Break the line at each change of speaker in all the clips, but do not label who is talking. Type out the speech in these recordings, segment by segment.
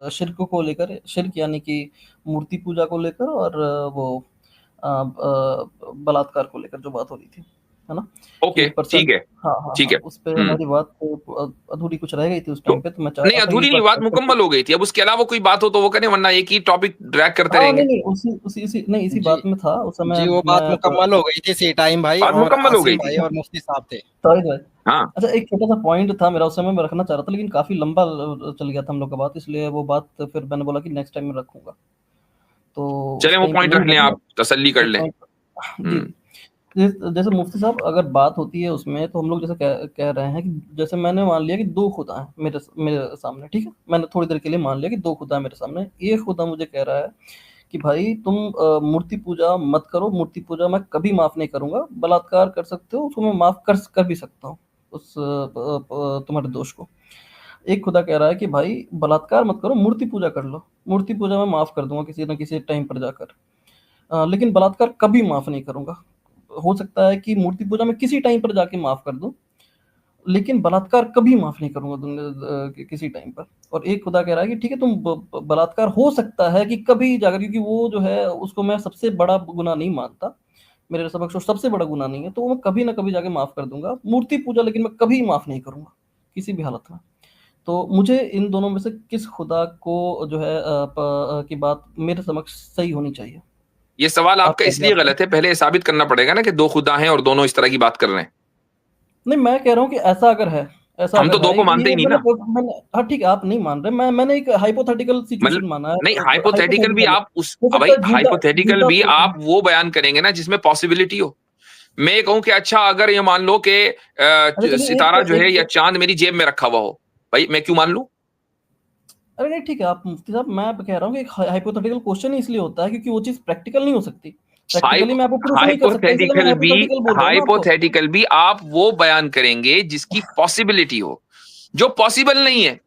शिर्क को लेकर, शिर्क यानी कि मूर्ति पूजा को लेकर, और वो बलात्कार को लेकर जो बात हो रही थी, है ना? कि
ओके,
एक पर्सन,
ठीक है,
हाँ, हाँ,
ठीक
हाँ,
है।
उस पे हमारी बात अधूरी कुछ रह गई थी उस
तो
टाइम पे, तो मैं चाह
नहीं,
रहा था कि
अधूरी
एक
नहीं,
बार
बात
बात करके।
मुकम्मल हो गई थी। अब उसके अलावा कोई बात हो तो वो करें, वरना एक ही टॉपिक ड्रैग करते
हाँ,
रहेंगे।
नहीं, उसी उसी इसी नहीं, इसी
जी
बात में था उस समय
जी, वो बात
मैं
मुकम्मल हो गई थी सी टाइम भाई,
बात
और
मुकम्मल हो गई
आसिम
थी।
भाई और मुफ्ती साहब थे।
Sorry, sorry.
हाँ,
अच्छा, एक छोटा-सा पॉइंट था मेरा, उस समय मैं रखना चाह रहा था, लेकिन काफ़ी लंबा चल गया था हम लोग का बात, इसलिए वो बात फिर मैंने बोला कि नेक्स्ट टाइम मैं रखूँगा। तो
चलें
उस
वो
टाइम पे
पॉइंट
यही
रख
था
लें,
कि
आप तसल्ली कर
एक
लें।
पॉइंट, जी,
हम्म।
जी। जैसे मुफ्ती साहब अगर बात होती है उसमें, तो हम लोग जैसे कह कह रहे हैं कि जैसे मैंने मान लिया कि 2 खुदा हैं मेरे मेरे सामने, ठीक है? मैंने थोड़ी देर के लिए मान लिया कि 2 खुदा हैं मेरे सामने। एक खुदा मुझे कह रहा है कि भाई तुम मूर्ति पूजा मत करो, मूर्ति पूजा मैं कभी माफ़ नहीं करूँगा, बलात्कार कर सकते हो, उसको मैं माफ़ कर भी सकता हूँ, उस तुम्हारे दोष को। एक खुदा कह रहा है कि भाई बलात्कार मत करो, मूर्ति पूजा कर लो, मूर्ति पूजा मैं माफ़ कर दूँगा किसी न किसी टाइम पर जाकर। लेकिन बलात्कार कभी माफ़ नहीं करूँगा। हो सकता है कि मूर्ति पूजा मैं किसी टाइम पर जाके माफ़ कर दूँ, लेकिन बलात्कार कभी माफ़ नहीं करूँगा किसी टाइम पर। और एक खुदा कह रहा है कि ठीक है, तुम बलात्कार हो सकता है कि कभी जाकर, क्योंकि वो जो है उसको मैं सबसे बड़ा गुनाह नहीं मानता, मेरे समक्ष वो सबसे बड़ा गुनाह नहीं है, तो वो मैं कभी ना कभी जाके माफ़ कर दूँगा। मूर्ति पूजा लेकिन मैं कभी माफ़ नहीं करूँगा, किसी भी हालत में। तो मुझे इन दोनों में से किस खुदा को जो है की बात मेरे समक्ष सही होनी चाहिए?
ये सवाल
आप
आपका
क्या
इसलिए
जवाब दें?
गलत है, पहले ये साबित करना पड़ेगा ना कि 2 खुदा हैं और दोनों इस तरह की बात कर रहे हैं।
नहीं, मैं कह रहा हूँ कि ऐसा
हम तो
अगर
2
है,
को मानते
ये
ही नहीं ना।
मैंने हाँ, ठीक है, आप नहीं मान रहे, मैंने एक हाइपोथेटिकल
मतलब
सिचुएशन माना है,
नहीं, हाइपोथेटिकल भी
हाइपोथेटिकल है।
आप उस
हो सकता
भाई,
है झूठा
हाइपोथेटिकल
झूठा
भी आप वो बयान करेंगे ना जिसमें पॉसिबिलिटी हो। मैं ये कहूं कि अच्छा, अगर ये मान लो कि
अच्छा, चलिए
सितारा जो है या
एक
चांद मेरी जेब में रखा हुआ हो, भाई मैं क्यों मान लूं?
अरे नहीं, ठीक है, आप मुफ्ती साहब, मैं कह रहा हूँ कि एक हाइपोथेटिकल क्वेश्चन ही इसलिए होता है क्योंकि वो चीज़ प्रैक्टिकल नहीं हो सकती। प्रैक्टिकली मैं आपको प्रूफ नहीं कर सकता, इसलिए मैं
हाइपोथेटिकल भी,
हाइपोथेटिकल बोल रहा हूँ ना आपको।
हाइपोथेटिकल भी आप वो बयान करेंगे जिसकी पॉसिबिलिटी हो, जो पॉसिबल नहीं है,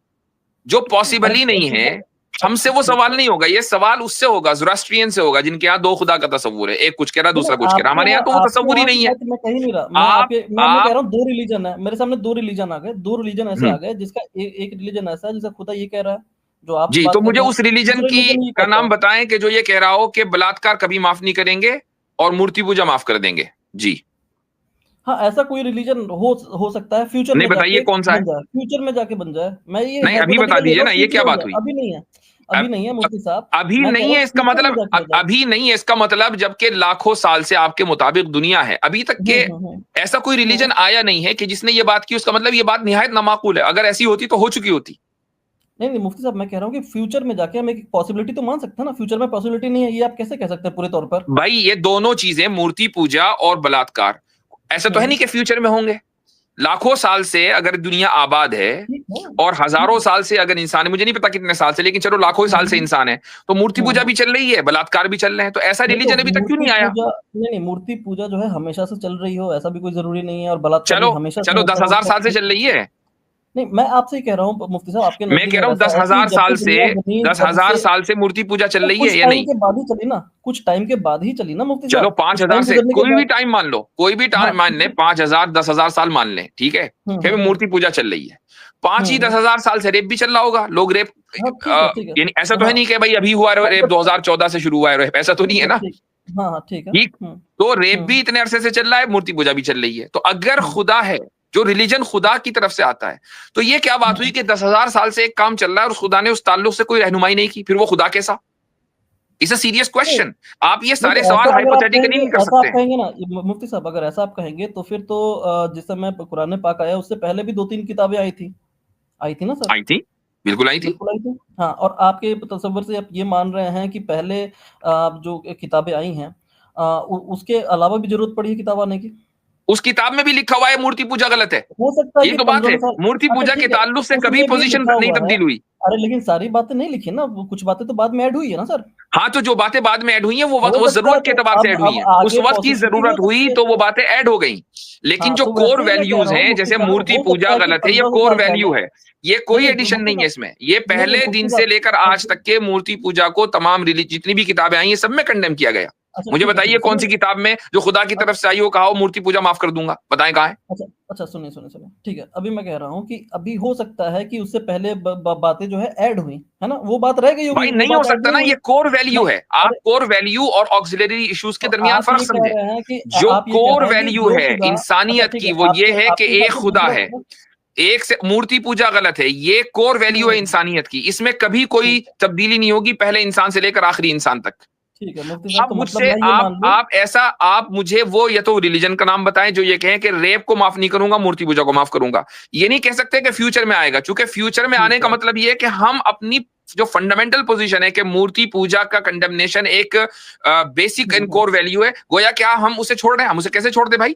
जो पॉसिबल
अरे
ही नहीं है।
पॉसिबल,
हमसे वो
ठीक
सवाल
है।
नहीं होगा, ये सवाल उससे होगा, ज़ोरास्ट्रियन से होगा, जिनके यहाँ 2 खुदा का तस्वुर है, एक कुछ कह रहा
नहीं,
दूसरा
नहीं,
कुछ कह रहा। हमारे यहाँ तो वो
आपके
तस्वुर ही
यहाँ की
नहीं है।
बात मैं कह ही नहीं रहा।
आप
मैं कह
आप
रहा हूँ 2 रिलीजन है, मेरे सामने 2 रिलीजन आ गए, 2 रिलीजन ऐसे
हम्म,
आ गए जिसका एक रिलीजन ऐसा है जिसका खुदा ये कह रहा है, जो आप
जी, तो
बात कर
मुझे
रहे हैं,
उस रिलीजन
दूसरा
की
रिलीजन ये
का
कहता
नाम
है।
बताएं कि जो ये कह रहा हो कि बलात्कार कभी माफ नहीं करेंगे और मूर्ति पूजा माफ कर देंगे। जी,
हाँ, ऐसा कोई रिलीजन हो सकता है फ्यूचर
नहीं
में
बताइए
जाके
कौन सा है।
बन जाए, फ्यूचर में जाके बन जाए। मैं ये
नहीं, अभी बता
हाइपोथेटिकल ले
दीजिए
रहा
ना,
हूँ,
ये
फ्यूचर
क्या
में हो
बात
जाए,
हुई।
अभी नहीं है,
अब
अभी नहीं है मुफ्ती साहब,
अभी
मैं कह
नहीं
रहा
है
हूँ
इसका
फ्यूचर में
मतलब,
जाके हो जाए।
अभी नहीं है इसका मतलब, जबकि लाखों साल से आपके मुताबिक दुनिया है, अभी तक
हुँ,
के
हुँ, हुँ,
ऐसा कोई
हुँ।
रिलीजन आया नहीं है कि जिसने ये बात की। उसका मतलब ये बात निहायत नामाकूल है। अगर ऐसी होती तो हो चुकी होती।
नहीं, नहीं मुफ्ती साहब, मैं कह रहा हूँ कि फ्यूचर में जाके हम एक पॉसिबिलिटी तो मान सकते हैं ना, फ्यूचर में पॉसिबिलिटी नहीं है, ये आप कैसे कह सकते हैं पूरे तौर पर?
भाई ये दोनों चीजें, मूर्ति पूजा और बलात्कार, ऐसा तो है
हुँ,
नहीं कि फ्यूचर में होंगे। लाखों साल से अगर दुनिया आबाद है
ठीक है,
और
ठीक
हजारों
है।
साल से अगर इंसान है, मुझे नहीं पता कितने साल से, लेकिन चलो लाखों
हुँ,
साल से
हुँ,
इंसान है, तो मूर्ति
हुँ,
पूजा
हुँ।
भी चल रही है, बलात्कार भी चल रहे हैं, तो ऐसा
नहीं, तो
रिलीजन अभी तक क्यों
मूर्ति
नहीं आया?
पूजा, नहीं, नहीं, मूर्ति पूजा जो है हमेशा से चल रही हो, ऐसा भी कोई ज़रूरी नहीं है, और बलात्कार भी
चलो,
हमेशा से
चलो दस
होता हो,
हजार साल से
ऐसा
चल रही है।
नहीं, मैं आपसे ही कह रहा हूँ मुफ्ती साहब, आपके
मैं
नज़दीक
कह रहा
अगर
हूं
ऐसा
दस
है कि
हजार
जब
साल
से
से,
दुनिया बनी,
दस
जब
हजार
से
साल से मूर्ति पूजा चल
तो
रही है
कुछ
या
टाइम
नहीं?
के बाद ही चली ना, कुछ टाइम के बाद ही चली ना मुफ्ती
चलो
साहब,
पांच
कुछ
हजार
टाइम
से
गुज़रने के
कोई भी
बाद।
टाइम मान लो, कोई भी
हाँ,
टाइम मान
ठीक
ले,
है।
5,000 10,000 साल मान ले, ठीक है,
हुँ,
फिर
हुँ, हुँ।
मूर्ति पूजा चल रही है। पांच
हुँ,
ही दस
हुँ।
हजार साल से रेप भी चल रहा होगा, लोग रेप,
हाँ, ठीक है, ठीक है।
यानी ऐसा तो है
हाँ,
नहीं कि भाई अभी हुआ
हाँ,
रेप,
बट
2014 से शुरू हुआ है रेप, ऐसा तो नहीं
ठीक
है
है,
ना।
ठीक। हाँ, हाँ, ठीक है।
ठीक,
हुँ,
तो रेप
हुँ,
भी इतने अरसे से चल रहा है, मूर्ति पूजा भी चल रही है। तो अगर
हुँ,
खुदा है, जो रिलीजन खुदा की तरफ से आता है, तो ये क्या बात हुई
हुँ।
कि 10,000 साल से एक काम चल रहा है और उस खुदा ने उस ताल्लुक से कोई रहनुमाई नहीं की, फिर वो खुदा कैसा? इट्स अ सीरियस
नहीं,
क्वेश्चन। आप ये
नहीं,
सारे
तो
सवाल
ऐसा अगर आप
हाइपोथेटिकली
कहेंगे,
नहीं कर
ऐसा
सकते
आप
हैं।
कहेंगे ना, मुफ्ती साहब, अगर ऐसा आप कहेंगे तो फिर तो जिस समय कुरान पाक आया उससे पहले भी 2-3 किताबें आई थी ना सर?
आई थी, बिल्कुल आई थी।
बिल्कुल आई थी। हाँ, और आपके तसव्वुर से आप ये मान रहे हैं कि पहले जो किताबें आई हैं, उसके अलावा भी ज़रूरत पड़ी है किताब आने की?
उस किताब में भी लिखा हुआ है मूर्ति पूजा गलत है।
हो सकता है
ये
कि
तो बात
15
है,
साल,
मूर्ति
अच्छा
पूजा के
ठीक है,
ताल्लुक से कभी
उसमें भी
पोजीशन
लिखा
नहीं
हुआ है।
तब्दील हुई।
अरे लेकिन सारी बातें नहीं लिखी ना, वो कुछ बातें तो बाद में ऐड हुई है ना सर।
हाँ, तो जो बातें बाद में ऐड हुई हैं वो वक्त,
हो
वो
सकता है,
जरूरत के
तो
एतबार से ऐड हुई
अब
हैं, उस
आगे
वक्त की
पॉसिबिलिटी हो
जरूरत हुई
सकती है।
तो वो बातें ऐड हो गई। लेकिन
हाँ,
जो
तो
कोर
वैसे ही मैं कह
वैल्यूज
रहा हूँ
हैं,
मुफ्ती
जैसे
साहब,
मूर्ति
हो सकता
पूजा
है कि
गलत है, ये
1500
कोर
साल पहले,
वैल्यू है। ये
नहीं,
कोई
नहीं,
एडिशन
मुफ्ती
नहीं है
साहब,
इसमें। ये
नहीं, नहीं,
पहले
मुफ्ती
दिन से
साहब,
लेकर आज तक के मूर्ति पूजा को, तमाम रिलीज जितनी भी किताबें आई हैं, सब में कंडेम किया गया।
अच्छा
मुझे
ठीक है, ठीक
बताइए
है,
कौन सी
सुनिए।
किताब में जो खुदा की तरफ से आई हो कहा हो मूर्ति पूजा माफ कर दूंगा, बताएं कहाँ है?
अच्छा, अच्छा सुनिए, सुनिए, सुनिए, ठीक है, अभी मैं कह रहा हूँ कि अभी हो सकता है कि उससे पहले ब ब बातें जो है ऐड हुई, है ना? वो बात रह गई होगी,
भाई
वो
नहीं हो
बात ऐड
सकता
नहीं
ना,
हुई।
ये कोर वैल्यू
नहीं,
है। आप
अरे
कोर वैल्यू और ऑक्सिलरी इश्यूज के
तो
दरमियान
आप
फर्क
ये कह
समझे।
रहे हैं कि
जो
आप ये कह
कोर
रहे हैं कि
वैल्यू
जो
है
खुदा अच्छा
इंसानियत
ठीक
की
है,
वो ये
आपके
है कि
आपके हिसाब
एक
से
खुदा
दूसरा
है।
मतलब
एक से मूर्ति पूजा गलत है, ये कोर वैल्यू है
हुँ,
इंसानियत की, इसमें कभी कोई
ठीक है,
तब्दीली नहीं होगी पहले इंसान से लेकर आखिरी इंसान तक।
ठीक है, मुफ्ती साहब
आप
तो मतलब
मुझसे
मैं ये मान लूँ
आप ऐसा आप मुझे वो या तो रिलीजन का नाम बताएं जो ये कहें कि रेप को माफ नहीं करूंगा, मूर्ति पूजा को माफ करूंगा। ये नहीं कह सकते कि फ्यूचर में आएगा, क्योंकि फ्यूचर में आने
ठीक
का
है,
मतलब ये है कि हम अपनी जो फंडामेंटल पोजीशन है कि मूर्ति पूजा का कंडेमनेशन एक basic
hmm,
and
hmm.
Core value है, गोया क्या हम उसे छोड़ रहे हैं? हम उसे कैसे छोड़ दे भाई?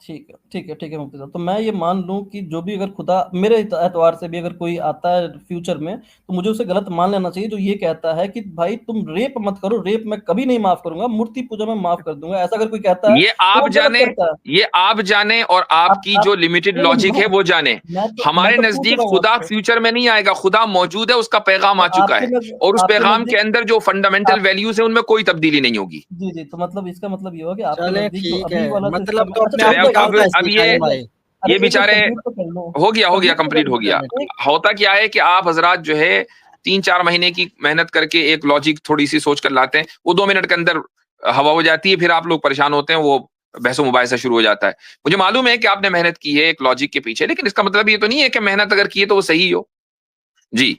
ठीक है, ठीक है, ठीक है मुफ्ती साहब। तो मैं ये मान लूँ कि जो भी अगर खुदा मेरे एतबार से भी अगर कोई आता है फ्यूचर में, तो मुझे उसे गलत मान लेना चाहिए जो ये कहता है कि भाई तुम रेप मत करो, रेप मैं कभी नहीं माफ़ करूँगा, मूर्ति पूजा मैं माफ़ कर दूँगा। ऐसा अगर कोई कहता है,
ये
तो
आप
वो गलत
जाने,
करता है।
ये आप जाने और आपकी
आप
जो लिमिटेड
नहीं, नहीं
लॉजिक है वो जाने।
मैं
हमारे
तो पूछ
नजदीक
रहा हूँ
खुदा
आपसे।
फ्यूचर में नहीं आएगा, खुदा मौजूद है, उसका पैगाम
तो
आ चुका है और उस
आपके
पैगाम के
नज़दीक
अंदर जो फंडामेंटल
आप
वैल्यूज है उनमें कोई तब्दीली नहीं होगी।
जी, जी, तो मतलब इसका मतलब ये हुआ कि आपके
चलें
नज़दीक जो
ठीक
अभी
है,
वाला
मतलब
सिस्टम है
तो
अच्छा
अपने
चले
आप
रुक जाइए,
निकलता है
अब
सही
ये
टाइम भाई।
ये
अरे एक मिनट
बेचारे
कंप्लीट तो कर लो,
हो गया
कंप्लीट तो
कंप्लीट
कर
हो
लो
गया।
चलें ठीक।
एक
होता क्या है कि आप हजरात जो है 3-4 महीने की मेहनत करके एक लॉजिक थोड़ी सी सोच कर लाते हैं, वो 2 मिनट के अंदर हवा हो जाती है, फिर आप लोग परेशान होते हैं, वो बहसो मुबाहिसा शुरू हो जाता है। मुझे मालूम है कि आपने मेहनत की है एक लॉजिक के पीछे, लेकिन इसका मतलब ये तो नहीं है कि मेहनत अगर की है तो वो सही हो। जी।